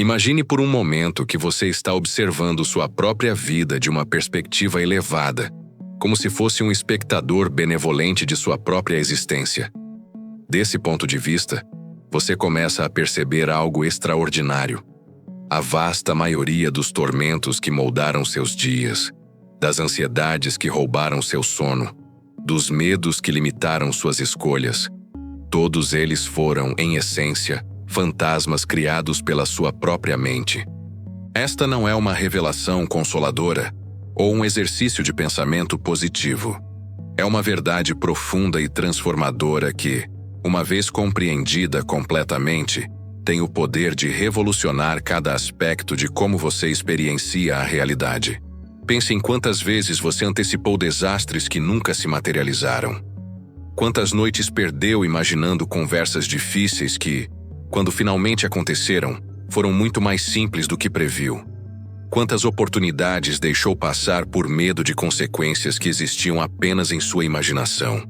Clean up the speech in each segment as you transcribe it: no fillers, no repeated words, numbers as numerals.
Imagine por um momento que você está observando sua própria vida de uma perspectiva elevada, como se fosse um espectador benevolente de sua própria existência. Desse ponto de vista, você começa a perceber algo extraordinário. A vasta maioria dos tormentos que moldaram seus dias, das ansiedades que roubaram seu sono, dos medos que limitaram suas escolhas, todos eles foram, em essência, fantasmas criados pela sua própria mente. Esta não é uma revelação consoladora ou um exercício de pensamento positivo. É uma verdade profunda e transformadora que, uma vez compreendida completamente, tem o poder de revolucionar cada aspecto de como você experiencia a realidade. Pense em quantas vezes você antecipou desastres que nunca se materializaram. Quantas noites perdeu imaginando conversas difíceis que, quando finalmente aconteceram, foram muito mais simples do que previu. Quantas oportunidades deixou passar por medo de consequências que existiam apenas em sua imaginação.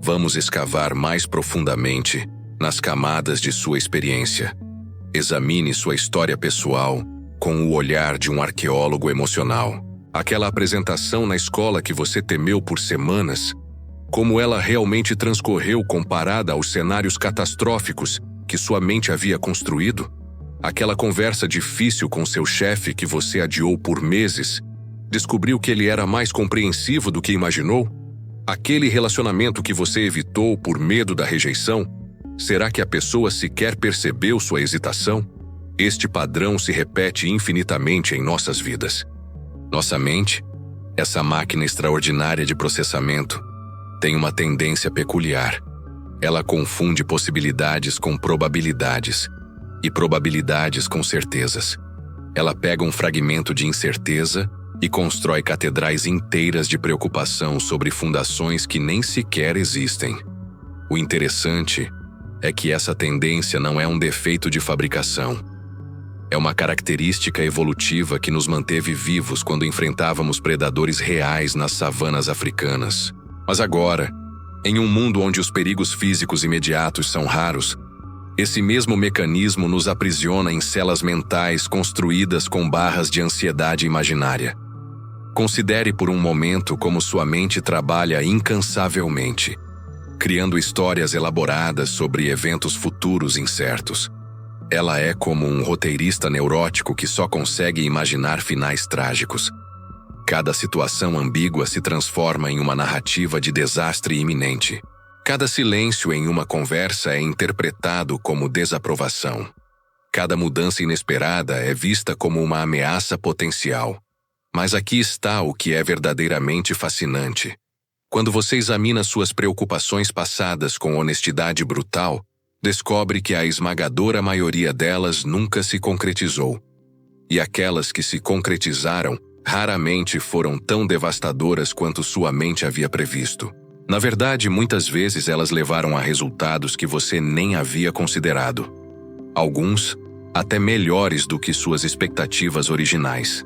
Vamos escavar mais profundamente nas camadas de sua experiência. Examine sua história pessoal com o olhar de um arqueólogo emocional. Aquela apresentação na escola que você temeu por semanas, como ela realmente transcorreu comparada aos cenários catastróficos que sua mente havia construído? Aquela conversa difícil com seu chefe que você adiou por meses, descobriu que ele era mais compreensivo do que imaginou? Aquele relacionamento que você evitou por medo da rejeição, será que a pessoa sequer percebeu sua hesitação? Este padrão se repete infinitamente em nossas vidas. Nossa mente, essa máquina extraordinária de processamento, tem uma tendência peculiar. Ela confunde possibilidades com probabilidades e probabilidades com certezas. Ela pega um fragmento de incerteza e constrói catedrais inteiras de preocupação sobre fundações que nem sequer existem. O interessante é que essa tendência não é um defeito de fabricação. É uma característica evolutiva que nos manteve vivos quando enfrentávamos predadores reais nas savanas africanas. Mas agora, em um mundo onde os perigos físicos imediatos são raros, esse mesmo mecanismo nos aprisiona em celas mentais construídas com barras de ansiedade imaginária. Considere por um momento como sua mente trabalha incansavelmente, criando histórias elaboradas sobre eventos futuros incertos. Ela é como um roteirista neurótico que só consegue imaginar finais trágicos. Cada situação ambígua se transforma em uma narrativa de desastre iminente. Cada silêncio em uma conversa é interpretado como desaprovação. Cada mudança inesperada é vista como uma ameaça potencial. Mas aqui está o que é verdadeiramente fascinante. Quando você examina suas preocupações passadas com honestidade brutal, descobre que a esmagadora maioria delas nunca se concretizou. E aquelas que se concretizaram raramente foram tão devastadoras quanto sua mente havia previsto. Na verdade, muitas vezes elas levaram a resultados que você nem havia considerado. Alguns, até melhores do que suas expectativas originais.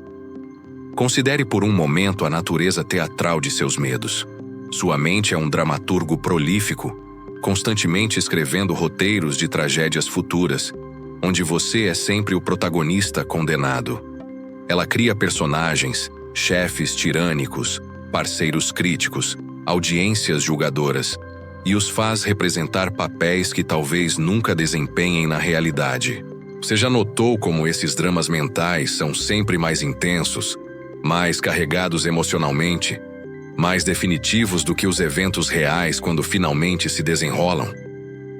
Considere por um momento a natureza teatral de seus medos. Sua mente é um dramaturgo prolífico, constantemente escrevendo roteiros de tragédias futuras, onde você é sempre o protagonista condenado. Ela cria personagens, chefes tirânicos, parceiros críticos, audiências julgadoras, e os faz representar papéis que talvez nunca desempenhem na realidade. Você já notou como esses dramas mentais são sempre mais intensos, mais carregados emocionalmente, mais definitivos do que os eventos reais quando finalmente se desenrolam?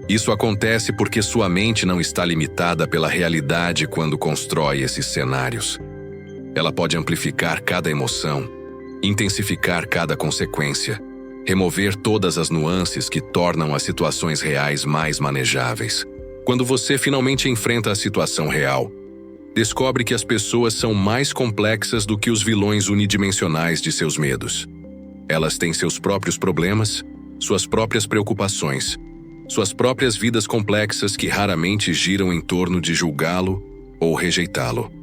Isso acontece porque sua mente não está limitada pela realidade quando constrói esses cenários. Ela pode amplificar cada emoção, intensificar cada consequência, remover todas as nuances que tornam as situações reais mais manejáveis. Quando você finalmente enfrenta a situação real, descobre que as pessoas são mais complexas do que os vilões unidimensionais de seus medos. Elas têm seus próprios problemas, suas próprias preocupações, suas próprias vidas complexas que raramente giram em torno de julgá-lo ou rejeitá-lo.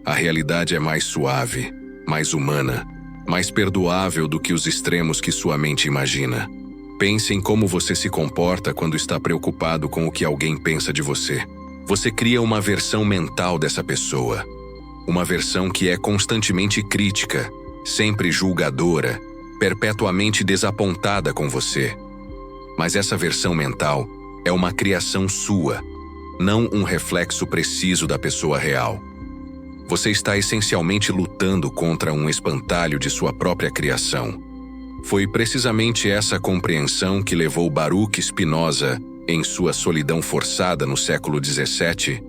A realidade é mais suave, mais humana, mais perdoável do que os extremos que sua mente imagina. Pense em como você se comporta quando está preocupado com o que alguém pensa de você. Você cria uma versão mental dessa pessoa. Uma versão que é constantemente crítica, sempre julgadora, perpetuamente desapontada com você. Mas essa versão mental é uma criação sua, não um reflexo preciso da pessoa real. Você está essencialmente lutando contra um espantalho de sua própria criação. Foi precisamente essa compreensão que levou Baruch Spinoza, em sua solidão forçada no século XVII,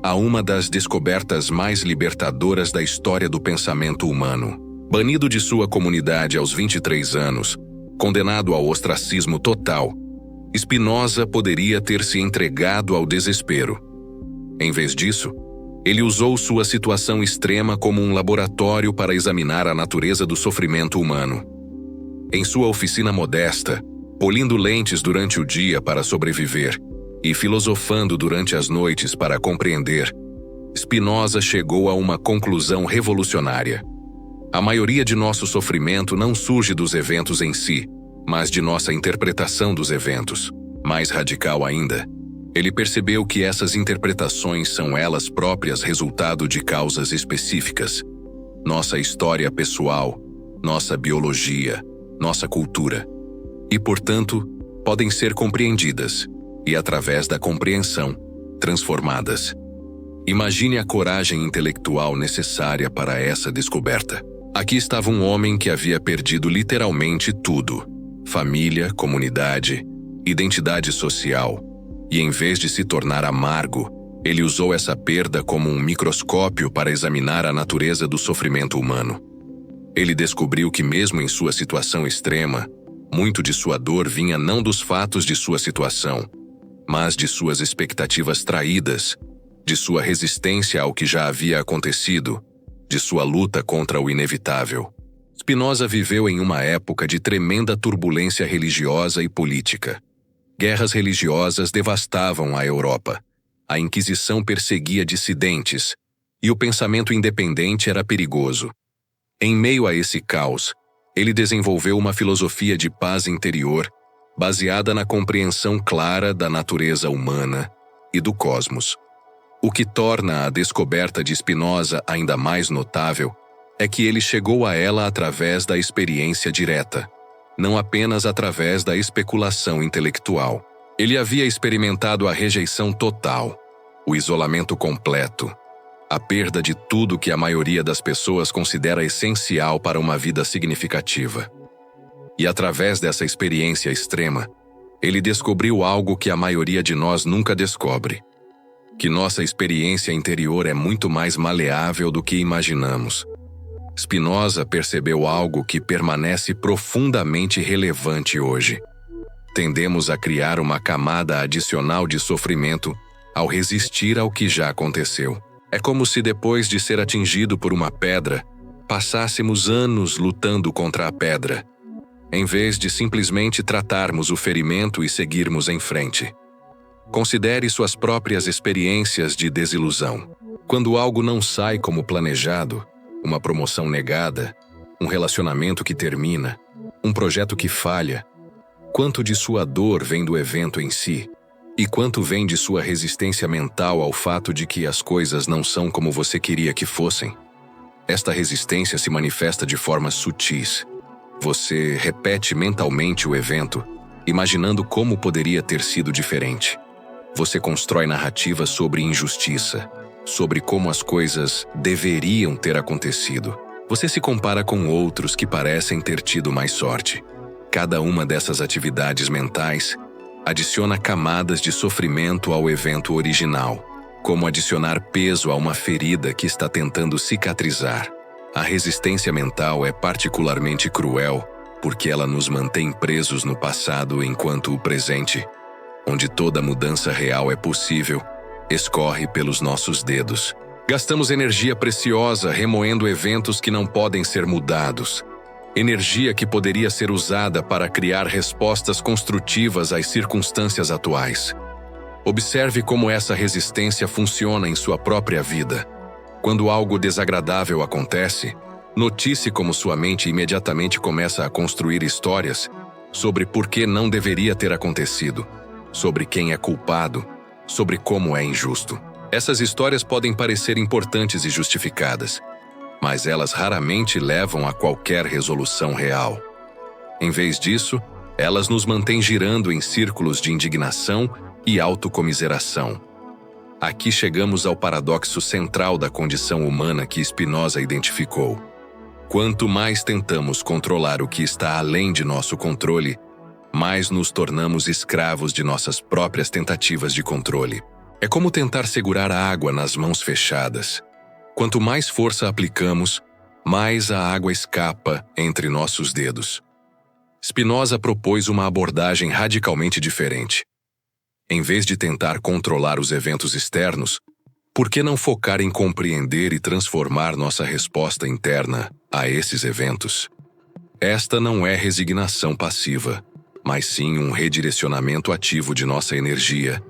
a uma das descobertas mais libertadoras da história do pensamento humano. Banido de sua comunidade aos 23 anos, condenado ao ostracismo total, Spinoza poderia ter se entregado ao desespero. Em vez disso, ele usou sua situação extrema como um laboratório para examinar a natureza do sofrimento humano. Em sua oficina modesta, polindo lentes durante o dia para sobreviver e filosofando durante as noites para compreender, Spinoza chegou a uma conclusão revolucionária. A maioria de nosso sofrimento não surge dos eventos em si, mas de nossa interpretação dos eventos. Mais radical ainda, ele percebeu que essas interpretações são elas próprias resultado de causas específicas. Nossa história pessoal, nossa biologia, nossa cultura. E, portanto, podem ser compreendidas, e através da compreensão, transformadas. Imagine a coragem intelectual necessária para essa descoberta. Aqui estava um homem que havia perdido literalmente tudo: família, comunidade, identidade social, e em vez de se tornar amargo, ele usou essa perda como um microscópio para examinar a natureza do sofrimento humano. Ele descobriu que mesmo em sua situação extrema, muito de sua dor vinha não dos fatos de sua situação, mas de suas expectativas traídas, de sua resistência ao que já havia acontecido, de sua luta contra o inevitável. Spinoza viveu em uma época de tremenda turbulência religiosa e política. Guerras religiosas devastavam a Europa. A Inquisição perseguia dissidentes, e o pensamento independente era perigoso. Em meio a esse caos, ele desenvolveu uma filosofia de paz interior, baseada na compreensão clara da natureza humana e do cosmos. O que torna a descoberta de Spinoza ainda mais notável é que ele chegou a ela através da experiência direta, não apenas através da especulação intelectual. Ele havia experimentado a rejeição total, o isolamento completo, a perda de tudo que a maioria das pessoas considera essencial para uma vida significativa. E através dessa experiência extrema, ele descobriu algo que a maioria de nós nunca descobre: que nossa experiência interior é muito mais maleável do que imaginamos. Spinoza percebeu algo que permanece profundamente relevante hoje. Tendemos a criar uma camada adicional de sofrimento ao resistir ao que já aconteceu. É como se depois de ser atingido por uma pedra, passássemos anos lutando contra a pedra, em vez de simplesmente tratarmos o ferimento e seguirmos em frente. Considere suas próprias experiências de desilusão. Quando algo não sai como planejado, uma promoção negada, um relacionamento que termina, um projeto que falha, quanto de sua dor vem do evento em si? E quanto vem de sua resistência mental ao fato de que as coisas não são como você queria que fossem? Esta resistência se manifesta de formas sutis. Você repete mentalmente o evento, imaginando como poderia ter sido diferente. Você constrói narrativas sobre injustiça, sobre como as coisas deveriam ter acontecido. Você se compara com outros que parecem ter tido mais sorte. Cada uma dessas atividades mentais adiciona camadas de sofrimento ao evento original, como adicionar peso a uma ferida que está tentando cicatrizar. A resistência mental é particularmente cruel porque ela nos mantém presos no passado enquanto o presente, onde toda mudança real é possível, escorre pelos nossos dedos. Gastamos energia preciosa remoendo eventos que não podem ser mudados. Energia que poderia ser usada para criar respostas construtivas às circunstâncias atuais. Observe como essa resistência funciona em sua própria vida. Quando algo desagradável acontece, notice como sua mente imediatamente começa a construir histórias sobre por que não deveria ter acontecido, sobre quem é culpado, sobre como é injusto. Essas histórias podem parecer importantes e justificadas, mas elas raramente levam a qualquer resolução real. Em vez disso, elas nos mantêm girando em círculos de indignação e autocomiseração. Aqui chegamos ao paradoxo central da condição humana que Spinoza identificou. Quanto mais tentamos controlar o que está além de nosso controle, mais nos tornamos escravos de nossas próprias tentativas de controle. É como tentar segurar a água nas mãos fechadas. Quanto mais força aplicamos, mais a água escapa entre nossos dedos. Spinoza propôs uma abordagem radicalmente diferente. Em vez de tentar controlar os eventos externos, por que não focar em compreender e transformar nossa resposta interna a esses eventos? Esta não é resignação passiva, mas sim um redirecionamento ativo de nossa energia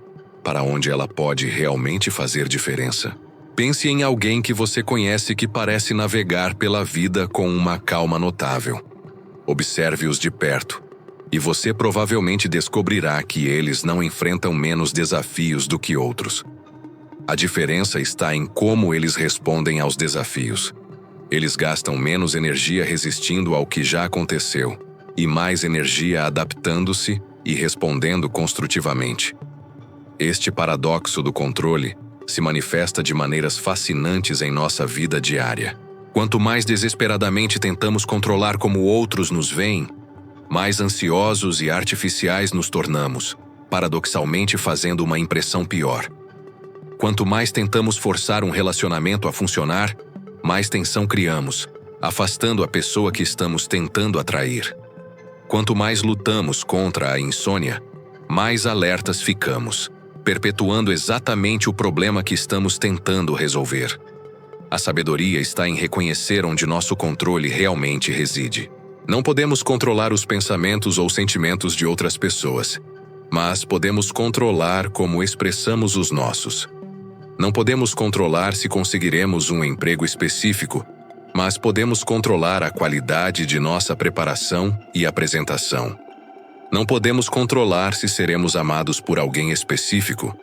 para onde ela pode realmente fazer diferença. Pense em alguém que você conhece que parece navegar pela vida com uma calma notável. Observe-os de perto, e você provavelmente descobrirá que eles não enfrentam menos desafios do que outros. A diferença está em como eles respondem aos desafios. Eles gastam menos energia resistindo ao que já aconteceu, e mais energia adaptando-se e respondendo construtivamente. Este paradoxo do controle se manifesta de maneiras fascinantes em nossa vida diária. Quanto mais desesperadamente tentamos controlar como outros nos veem, mais ansiosos e artificiais nos tornamos, paradoxalmente fazendo uma impressão pior. Quanto mais tentamos forçar um relacionamento a funcionar, mais tensão criamos, afastando a pessoa que estamos tentando atrair. Quanto mais lutamos contra a insônia, mais alertas ficamos, perpetuando exatamente o problema que estamos tentando resolver. A sabedoria está em reconhecer onde nosso controle realmente reside. Não podemos controlar os pensamentos ou sentimentos de outras pessoas, mas podemos controlar como expressamos os nossos. Não podemos controlar se conseguiremos um emprego específico, mas podemos controlar a qualidade de nossa preparação e apresentação. Não podemos controlar se seremos amados por alguém específico,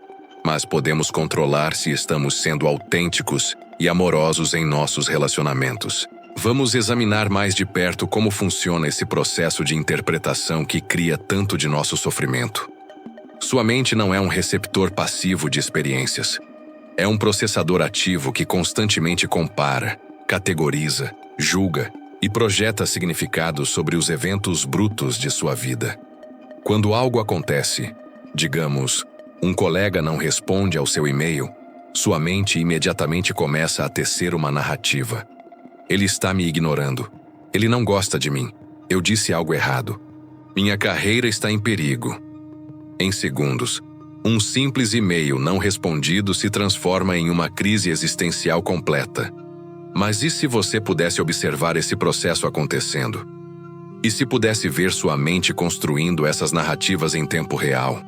mas podemos controlar se estamos sendo autênticos e amorosos em nossos relacionamentos. Vamos examinar mais de perto como funciona esse processo de interpretação que cria tanto de nosso sofrimento. Sua mente não é um receptor passivo de experiências. É um processador ativo que constantemente compara, categoriza, julga e projeta significados sobre os eventos brutos de sua vida. Quando algo acontece, digamos, um colega não responde ao seu e-mail, sua mente imediatamente começa a tecer uma narrativa. Ele está me ignorando. Ele não gosta de mim. Eu disse algo errado. Minha carreira está em perigo. Em segundos, um simples e-mail não respondido se transforma em uma crise existencial completa. Mas e se você pudesse observar esse processo acontecendo? E se pudesse ver sua mente construindo essas narrativas em tempo real?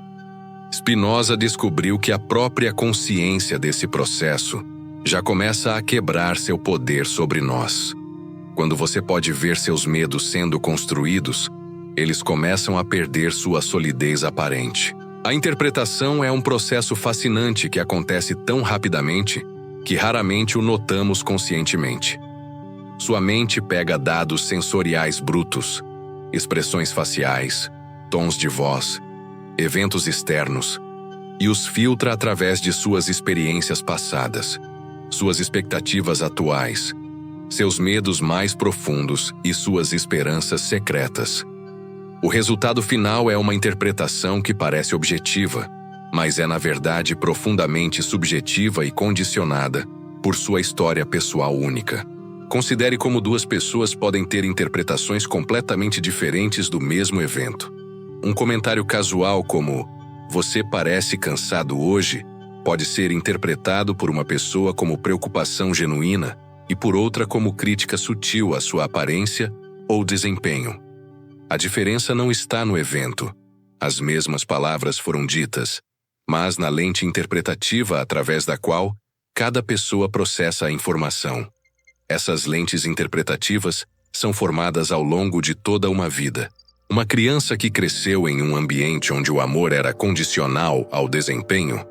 Spinoza descobriu que a própria consciência desse processo já começa a quebrar seu poder sobre nós. Quando você pode ver seus medos sendo construídos, eles começam a perder sua solidez aparente. A interpretação é um processo fascinante que acontece tão rapidamente que raramente o notamos conscientemente. Sua mente pega dados sensoriais brutos, expressões faciais, tons de voz, eventos externos, e os filtra através de suas experiências passadas, suas expectativas atuais, seus medos mais profundos e suas esperanças secretas. O resultado final é uma interpretação que parece objetiva, mas é na verdade profundamente subjetiva e condicionada por sua história pessoal única. Considere como duas pessoas podem ter interpretações completamente diferentes do mesmo evento. Um comentário casual como "você parece cansado hoje" pode ser interpretado por uma pessoa como preocupação genuína e por outra como crítica sutil à sua aparência ou desempenho. A diferença não está no evento. As mesmas palavras foram ditas, mas na lente interpretativa através da qual cada pessoa processa a informação. Essas lentes interpretativas são formadas ao longo de toda uma vida. Uma criança que cresceu em um ambiente onde o amor era condicional ao desempenho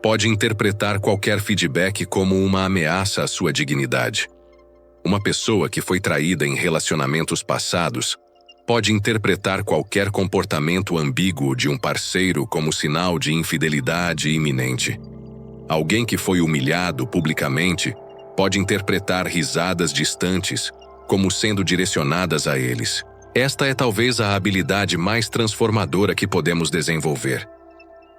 pode interpretar qualquer feedback como uma ameaça à sua dignidade. Uma pessoa que foi traída em relacionamentos passados pode interpretar qualquer comportamento ambíguo de um parceiro como sinal de infidelidade iminente. Alguém que foi humilhado publicamente pode interpretar risadas distantes como sendo direcionadas a eles. Esta é talvez a habilidade mais transformadora que podemos desenvolver.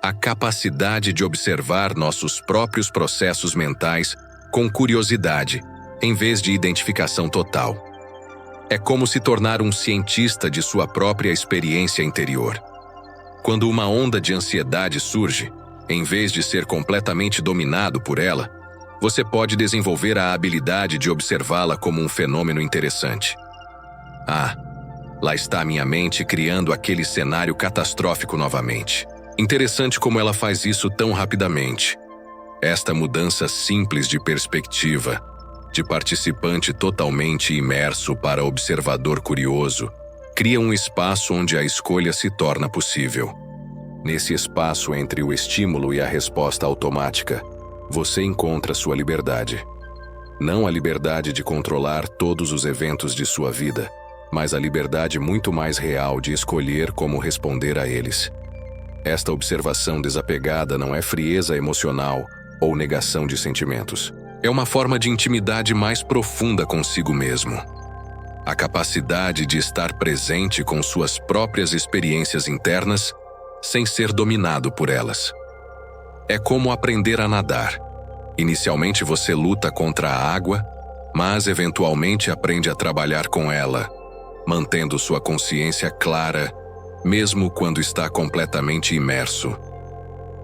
A capacidade de observar nossos próprios processos mentais com curiosidade, em vez de identificação total. É como se tornar um cientista de sua própria experiência interior. Quando uma onda de ansiedade surge, em vez de ser completamente dominado por ela, você pode desenvolver a habilidade de observá-la como um fenômeno interessante. Lá está minha mente criando aquele cenário catastrófico novamente. Interessante como ela faz isso tão rapidamente. Esta mudança simples de perspectiva, de participante totalmente imerso para observador curioso, cria um espaço onde a escolha se torna possível. Nesse espaço entre o estímulo e a resposta automática, você encontra sua liberdade. Não a liberdade de controlar todos os eventos de sua vida, mas a liberdade muito mais real de escolher como responder a eles. Esta observação desapegada não é frieza emocional ou negação de sentimentos. É uma forma de intimidade mais profunda consigo mesmo. A capacidade de estar presente com suas próprias experiências internas sem ser dominado por elas. É como aprender a nadar. Inicialmente você luta contra a água, mas eventualmente aprende a trabalhar com ela, mantendo sua consciência clara, mesmo quando está completamente imerso.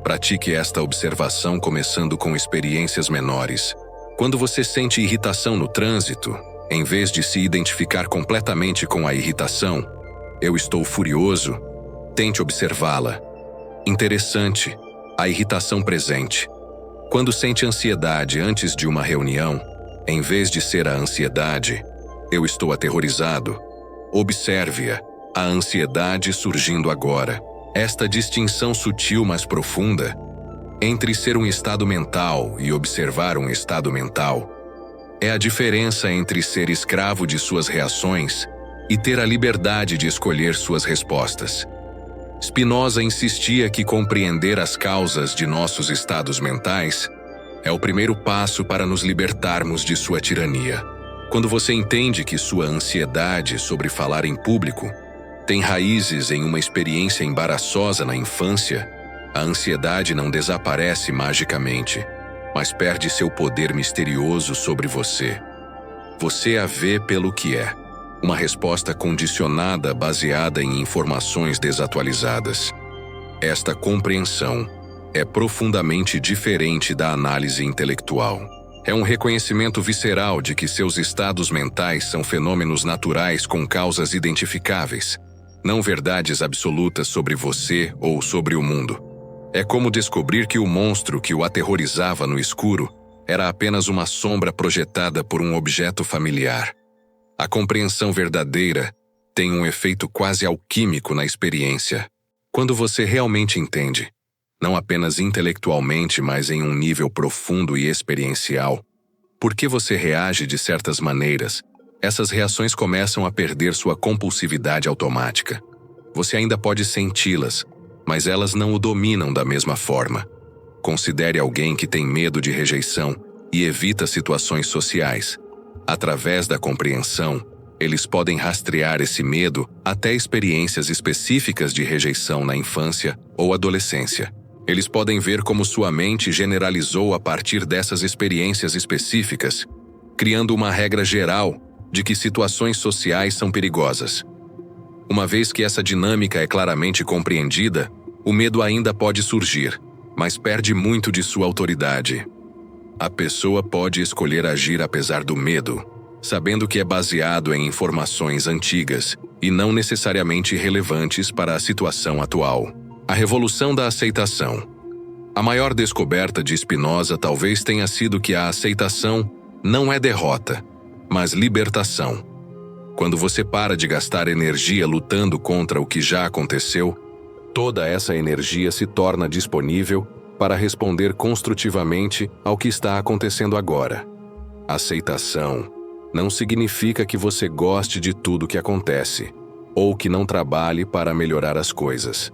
Pratique esta observação começando com experiências menores. Quando você sente irritação no trânsito, em vez de se identificar completamente com a irritação, eu estou furioso, tente observá-la. Interessante, a irritação presente. Quando sente ansiedade antes de uma reunião, em vez de ser a ansiedade, eu estou aterrorizado. Observe-a, a ansiedade surgindo agora. Esta distinção sutil mas profunda entre ser um estado mental e observar um estado mental é a diferença entre ser escravo de suas reações e ter a liberdade de escolher suas respostas. Spinoza insistia que compreender as causas de nossos estados mentais é o primeiro passo para nos libertarmos de sua tirania. Quando você entende que sua ansiedade sobre falar em público tem raízes em uma experiência embaraçosa na infância, a ansiedade não desaparece magicamente, mas perde seu poder misterioso sobre você. Você a vê pelo que é, uma resposta condicionada baseada em informações desatualizadas. Esta compreensão é profundamente diferente da análise intelectual. É um reconhecimento visceral de que seus estados mentais são fenômenos naturais com causas identificáveis, não verdades absolutas sobre você ou sobre o mundo. É como descobrir que o monstro que o aterrorizava no escuro era apenas uma sombra projetada por um objeto familiar. A compreensão verdadeira tem um efeito quase alquímico na experiência. Quando você realmente entende, não apenas intelectualmente, mas em um nível profundo e experiencial, por que você reage de certas maneiras, essas reações começam a perder sua compulsividade automática. Você ainda pode senti-las, mas elas não o dominam da mesma forma. Considere alguém que tem medo de rejeição e evita situações sociais. Através da compreensão, eles podem rastrear esse medo até experiências específicas de rejeição na infância ou adolescência. Eles podem ver como sua mente generalizou a partir dessas experiências específicas, criando uma regra geral de que situações sociais são perigosas. Uma vez que essa dinâmica é claramente compreendida, o medo ainda pode surgir, mas perde muito de sua autoridade. A pessoa pode escolher agir apesar do medo, sabendo que é baseado em informações antigas e não necessariamente relevantes para a situação atual. A revolução da aceitação. A maior descoberta de Spinoza talvez tenha sido que a aceitação não é derrota, mas libertação. Quando você para de gastar energia lutando contra o que já aconteceu, toda essa energia se torna disponível para responder construtivamente ao que está acontecendo agora. Aceitação não significa que você goste de tudo que acontece, ou que não trabalhe para melhorar as coisas.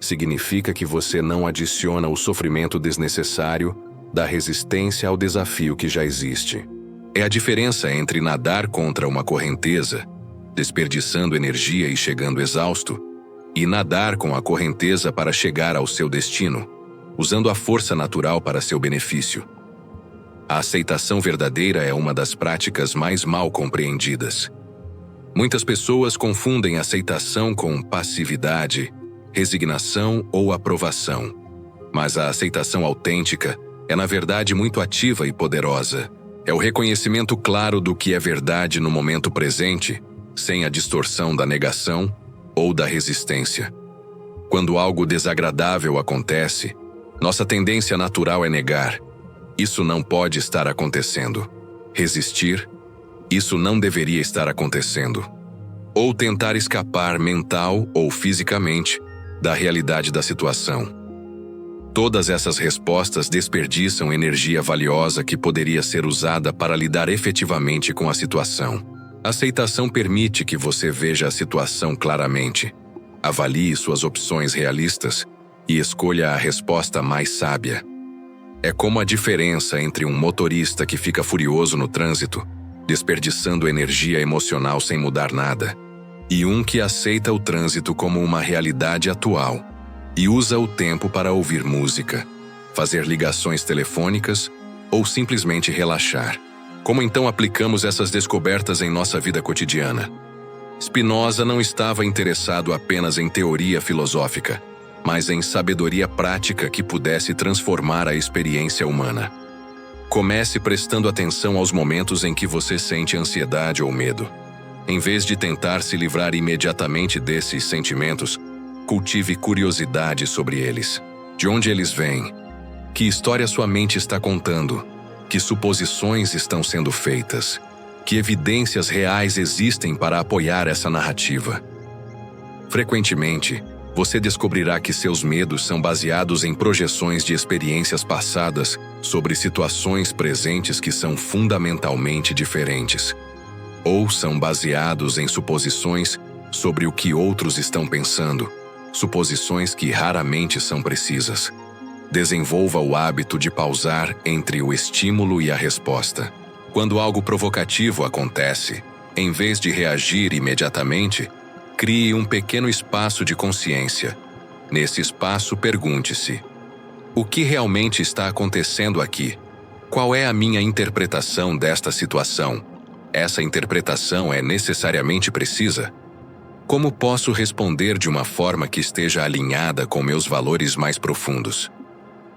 Significa que você não adiciona o sofrimento desnecessário da resistência ao desafio que já existe. É a diferença entre nadar contra uma correnteza, desperdiçando energia e chegando exausto, e nadar com a correnteza para chegar ao seu destino, usando a força natural para seu benefício. A aceitação verdadeira é uma das práticas mais mal compreendidas. Muitas pessoas confundem aceitação com passividade, resignação ou aprovação. Mas a aceitação autêntica é, na verdade, muito ativa e poderosa. É o reconhecimento claro do que é verdade no momento presente, sem a distorção da negação ou da resistência. Quando algo desagradável acontece, nossa tendência natural é negar. Isso não pode estar acontecendo. Resistir. Isso não deveria estar acontecendo. Ou tentar escapar mental ou fisicamente da realidade da situação. Todas essas respostas desperdiçam energia valiosa que poderia ser usada para lidar efetivamente com a situação. A aceitação permite que você veja a situação claramente, avalie suas opções realistas e escolha a resposta mais sábia. É como a diferença entre um motorista que fica furioso no trânsito, desperdiçando energia emocional sem mudar nada, e um que aceita o trânsito como uma realidade atual e usa o tempo para ouvir música, fazer ligações telefônicas ou simplesmente relaxar. Como então aplicamos essas descobertas em nossa vida cotidiana? Spinoza não estava interessado apenas em teoria filosófica, mas em sabedoria prática que pudesse transformar a experiência humana. Comece prestando atenção aos momentos em que você sente ansiedade ou medo. Em vez de tentar se livrar imediatamente desses sentimentos, cultive curiosidade sobre eles. De onde eles vêm? Que história sua mente está contando? Que suposições estão sendo feitas? Que evidências reais existem para apoiar essa narrativa? Frequentemente, você descobrirá que seus medos são baseados em projeções de experiências passadas sobre situações presentes que são fundamentalmente diferentes. Ou são baseados em suposições sobre o que outros estão pensando, suposições que raramente são precisas. Desenvolva o hábito de pausar entre o estímulo e a resposta. Quando algo provocativo acontece, em vez de reagir imediatamente, crie um pequeno espaço de consciência. Nesse espaço, pergunte-se: o que realmente está acontecendo aqui? Qual é a minha interpretação desta situação? Essa interpretação é necessariamente precisa? Como posso responder de uma forma que esteja alinhada com meus valores mais profundos?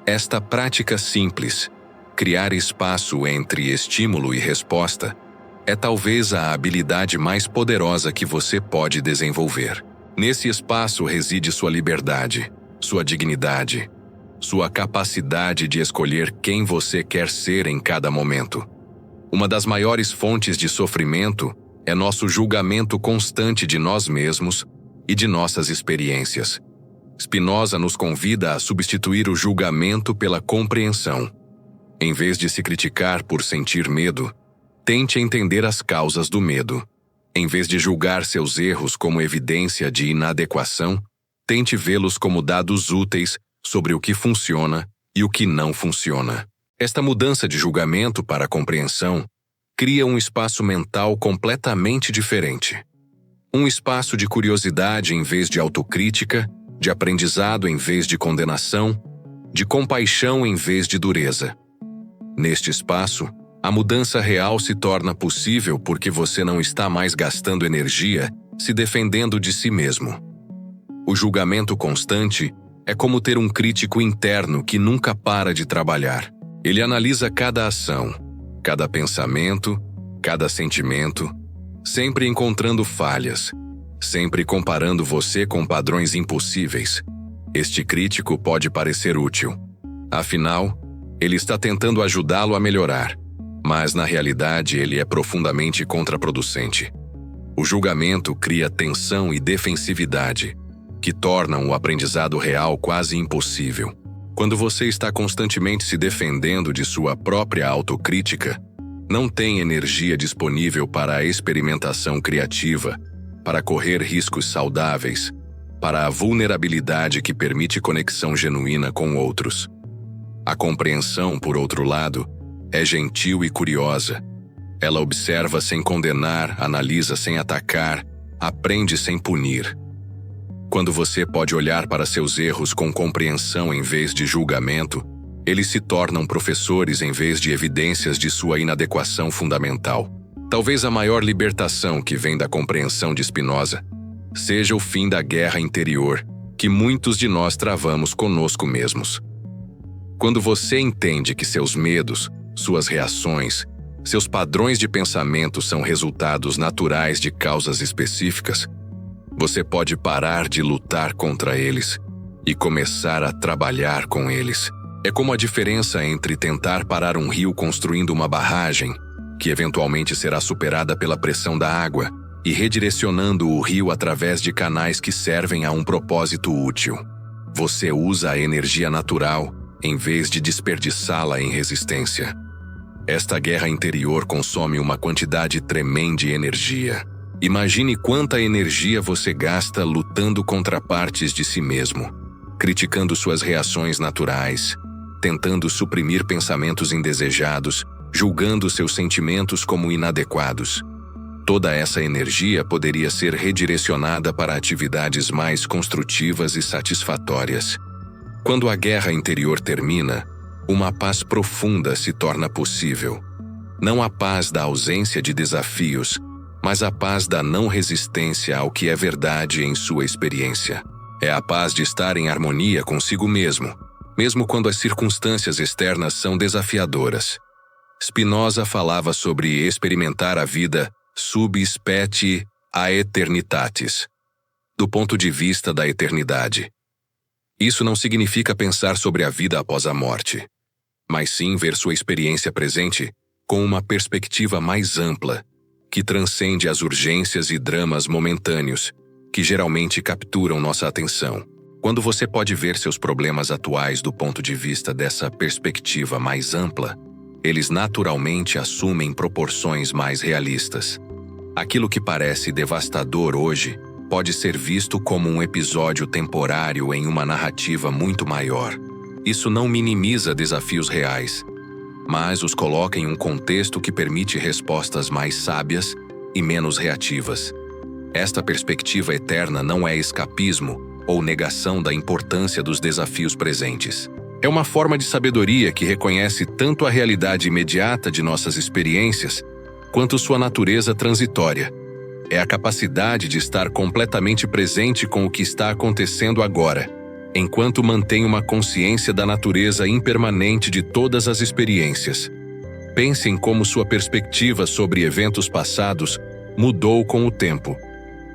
Esta prática simples, criar espaço entre estímulo e resposta, é talvez a habilidade mais poderosa que você pode desenvolver. Nesse espaço reside sua liberdade, sua dignidade, sua capacidade de escolher quem você quer ser em cada momento. Uma das maiores fontes de sofrimento é nosso julgamento constante de nós mesmos e de nossas experiências. Spinoza nos convida a substituir o julgamento pela compreensão. Em vez de se criticar por sentir medo, tente entender as causas do medo. Em vez de julgar seus erros como evidência de inadequação, tente vê-los como dados úteis sobre o que funciona e o que não funciona. Esta mudança de julgamento para a compreensão cria um espaço mental completamente diferente. Um espaço de curiosidade em vez de autocrítica, de aprendizado em vez de condenação, de compaixão em vez de dureza. Neste espaço, a mudança real se torna possível porque você não está mais gastando energia se defendendo de si mesmo. O julgamento constante é como ter um crítico interno que nunca para de trabalhar. Ele analisa cada ação, cada pensamento, cada sentimento, sempre encontrando falhas, sempre comparando você com padrões impossíveis. Este crítico pode parecer útil. Afinal, ele está tentando ajudá-lo a melhorar, mas na realidade ele é profundamente contraproducente. O julgamento cria tensão e defensividade, que tornam o aprendizado real quase impossível. Quando você está constantemente se defendendo de sua própria autocrítica, não tem energia disponível para a experimentação criativa, para correr riscos saudáveis, para a vulnerabilidade que permite conexão genuína com outros. A compreensão, por outro lado, é gentil e curiosa. Ela observa sem condenar, analisa sem atacar, aprende sem punir. Quando você pode olhar para seus erros com compreensão em vez de julgamento, eles se tornam professores em vez de evidências de sua inadequação fundamental. Talvez a maior libertação que vem da compreensão de Spinoza seja o fim da guerra interior que muitos de nós travamos conosco mesmos. Quando você entende que seus medos, suas reações, seus padrões de pensamento são resultados naturais de causas específicas, você pode parar de lutar contra eles e começar a trabalhar com eles. É como a diferença entre tentar parar um rio construindo uma barragem, que eventualmente será superada pela pressão da água, e redirecionando o rio através de canais que servem a um propósito útil. Você usa a energia natural em vez de desperdiçá-la em resistência. Esta guerra interior consome uma quantidade tremenda de energia. Imagine quanta energia você gasta lutando contra partes de si mesmo, criticando suas reações naturais, tentando suprimir pensamentos indesejados, julgando seus sentimentos como inadequados. Toda essa energia poderia ser redirecionada para atividades mais construtivas e satisfatórias. Quando a guerra interior termina, uma paz profunda se torna possível. Não a paz da ausência de desafios, mas a paz da não resistência ao que é verdade em sua experiência. É a paz de estar em harmonia consigo mesmo, mesmo quando as circunstâncias externas são desafiadoras. Spinoza falava sobre experimentar a vida sub specie aeternitatis, do ponto de vista da eternidade. Isso não significa pensar sobre a vida após a morte, mas sim ver sua experiência presente com uma perspectiva mais ampla, que transcende as urgências e dramas momentâneos, que geralmente capturam nossa atenção. Quando você pode ver seus problemas atuais do ponto de vista dessa perspectiva mais ampla, eles naturalmente assumem proporções mais realistas. Aquilo que parece devastador hoje pode ser visto como um episódio temporário em uma narrativa muito maior. Isso não minimiza desafios reais, mas os coloca em um contexto que permite respostas mais sábias e menos reativas. Esta perspectiva eterna não é escapismo ou negação da importância dos desafios presentes. É uma forma de sabedoria que reconhece tanto a realidade imediata de nossas experiências quanto sua natureza transitória. É a capacidade de estar completamente presente com o que está acontecendo agora, enquanto mantém uma consciência da natureza impermanente de todas as experiências. Pense em como sua perspectiva sobre eventos passados mudou com o tempo.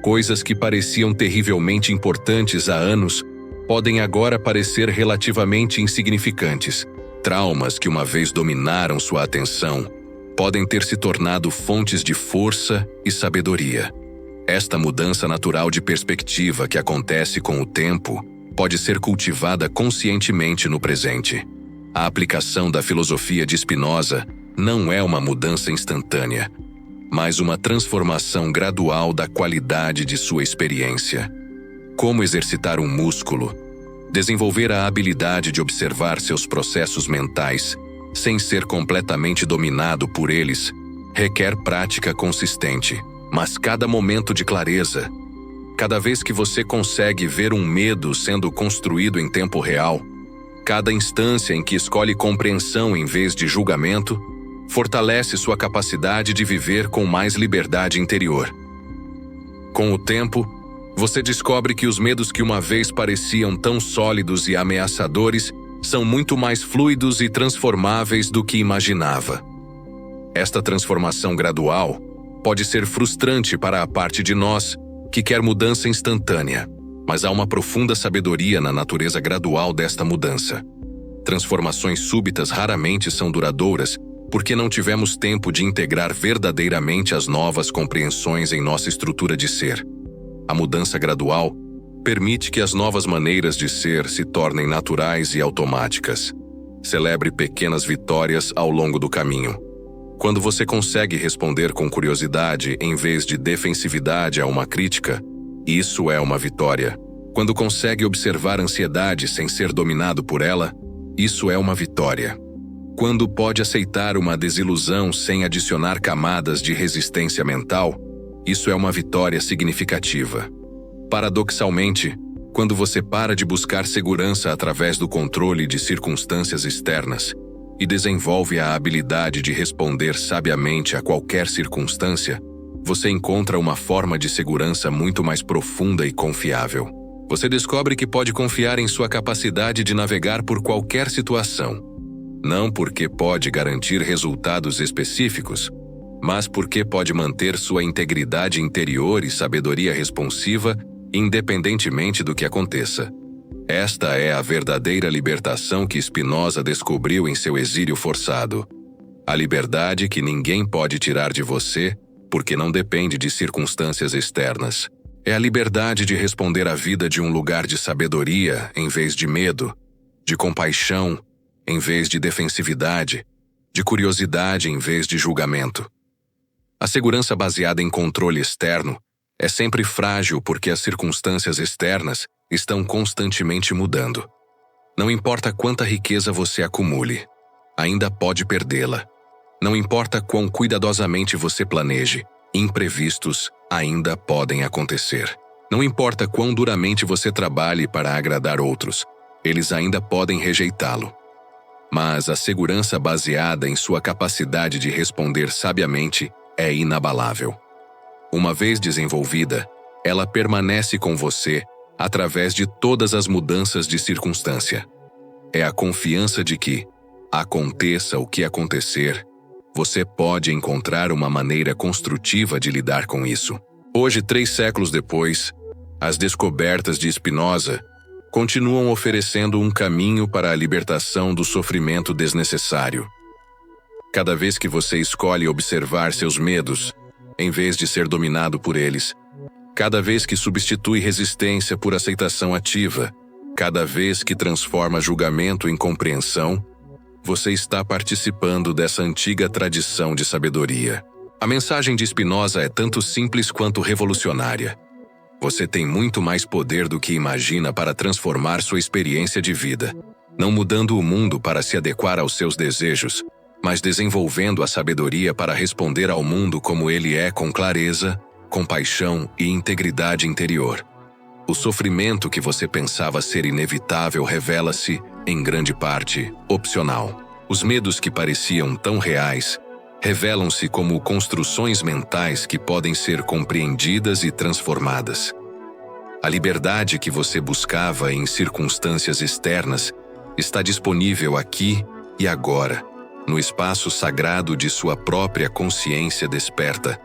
Coisas que pareciam terrivelmente importantes há anos podem agora parecer relativamente insignificantes. Traumas que uma vez dominaram sua atenção podem ter se tornado fontes de força e sabedoria. Esta mudança natural de perspectiva que acontece com o tempo pode ser cultivada conscientemente no presente. A aplicação da filosofia de Spinoza não é uma mudança instantânea, mas uma transformação gradual da qualidade de sua experiência. Como exercitar um músculo, desenvolver a habilidade de observar seus processos mentais sem ser completamente dominado por eles, requer prática consistente. Mas cada momento de clareza, cada vez que você consegue ver um medo sendo construído em tempo real, cada instância em que escolhe compreensão em vez de julgamento, fortalece sua capacidade de viver com mais liberdade interior. Com o tempo, você descobre que os medos que uma vez pareciam tão sólidos e ameaçadores são muito mais fluidos e transformáveis do que imaginava. Esta transformação gradual pode ser frustrante para a parte de nós que quer mudança instantânea, mas há uma profunda sabedoria na natureza gradual desta mudança. Transformações súbitas raramente são duradouras porque não tivemos tempo de integrar verdadeiramente as novas compreensões em nossa estrutura de ser. A mudança gradual permite que as novas maneiras de ser se tornem naturais e automáticas. Celebre pequenas vitórias ao longo do caminho. Quando você consegue responder com curiosidade em vez de defensividade a uma crítica, isso é uma vitória. Quando consegue observar a ansiedade sem ser dominado por ela, isso é uma vitória. Quando pode aceitar uma desilusão sem adicionar camadas de resistência mental, isso é uma vitória significativa. Paradoxalmente, quando você para de buscar segurança através do controle de circunstâncias externas e desenvolve a habilidade de responder sabiamente a qualquer circunstância, você encontra uma forma de segurança muito mais profunda e confiável. Você descobre que pode confiar em sua capacidade de navegar por qualquer situação. Não porque pode garantir resultados específicos, mas porque pode manter sua integridade interior e sabedoria responsiva independentemente do que aconteça. Esta é a verdadeira libertação que Spinoza descobriu em seu exílio forçado. A liberdade que ninguém pode tirar de você, porque não depende de circunstâncias externas. É a liberdade de responder à vida de um lugar de sabedoria em vez de medo, de compaixão em vez de defensividade, de curiosidade em vez de julgamento. A segurança baseada em controle externo é sempre frágil porque as circunstâncias externas estão constantemente mudando. Não importa quanta riqueza você acumule, ainda pode perdê-la. Não importa quão cuidadosamente você planeje, imprevistos ainda podem acontecer. Não importa quão duramente você trabalhe para agradar outros, eles ainda podem rejeitá-lo. Mas a segurança baseada em sua capacidade de responder sabiamente é inabalável. Uma vez desenvolvida, ela permanece com você através de todas as mudanças de circunstância. É a confiança de que, aconteça o que acontecer, você pode encontrar uma maneira construtiva de lidar com isso. Hoje, 3 séculos depois, as descobertas de Spinoza continuam oferecendo um caminho para a libertação do sofrimento desnecessário. Cada vez que você escolhe observar seus medos, em vez de ser dominado por eles, cada vez que substitui resistência por aceitação ativa, cada vez que transforma julgamento em compreensão, você está participando dessa antiga tradição de sabedoria. A mensagem de Spinoza é tanto simples quanto revolucionária. Você tem muito mais poder do que imagina para transformar sua experiência de vida, não mudando o mundo para se adequar aos seus desejos, mas desenvolvendo a sabedoria para responder ao mundo como ele é com clareza, compaixão e integridade interior. O sofrimento que você pensava ser inevitável revela-se, em grande parte, opcional. Os medos que pareciam tão reais revelam-se como construções mentais que podem ser compreendidas e transformadas. A liberdade que você buscava em circunstâncias externas está disponível aqui e agora, no espaço sagrado de sua própria consciência desperta.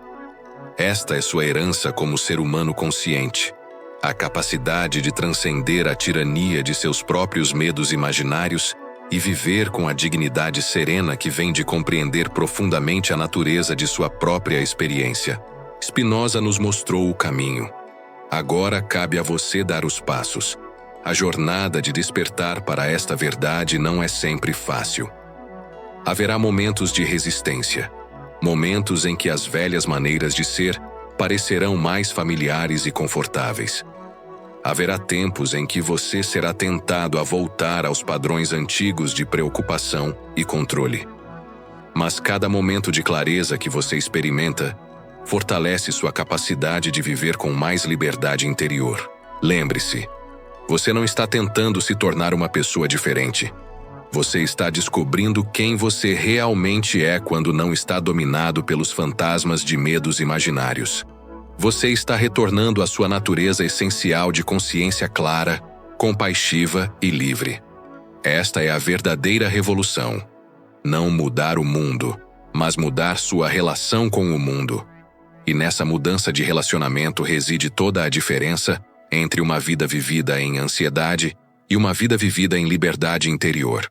Esta é sua herança como ser humano consciente, a capacidade de transcender a tirania de seus próprios medos imaginários e viver com a dignidade serena que vem de compreender profundamente a natureza de sua própria experiência. Spinoza nos mostrou o caminho. Agora cabe a você dar os passos. A jornada de despertar para esta verdade não é sempre fácil. Haverá momentos de resistência, momentos em que as velhas maneiras de ser parecerão mais familiares e confortáveis. Haverá tempos em que você será tentado a voltar aos padrões antigos de preocupação e controle. Mas cada momento de clareza que você experimenta fortalece sua capacidade de viver com mais liberdade interior. Lembre-se, você não está tentando se tornar uma pessoa diferente. Você está descobrindo quem você realmente é quando não está dominado pelos fantasmas de medos imaginários. Você está retornando à sua natureza essencial de consciência clara, compassiva e livre. Esta é a verdadeira revolução. Não mudar o mundo, mas mudar sua relação com o mundo. E nessa mudança de relacionamento reside toda a diferença entre uma vida vivida em ansiedade e uma vida vivida em liberdade interior.